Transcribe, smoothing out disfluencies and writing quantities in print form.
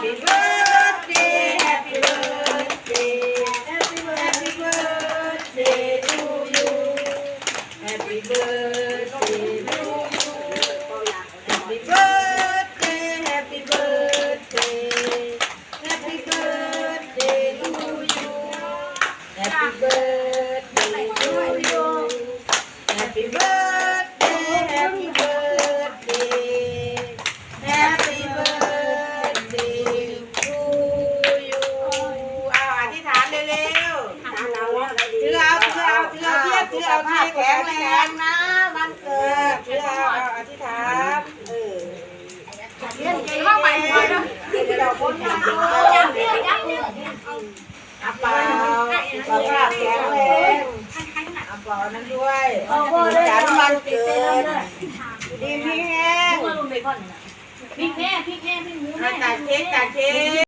Happy birthday Happy birthday Happy birthday to you Happy birthday to you Happy birthday Happy birthday Happy birthday to you Happy birthday to you Happy birthday Happy birthday Happy birthday to you เอาอธิษฐานเร็วๆถือเอาเทียบถือเอาเทียบแข็งแรงนะวันเกิดถือเอาอธิษฐานเข้าไปเลยนะเราคนทำอัปเปาสุขภาพแข็งแรงอัปเปานั้นด้วยจัดวันเกิดดีพี่แห้งพี่แห้งพี่หมูตัดเค้ก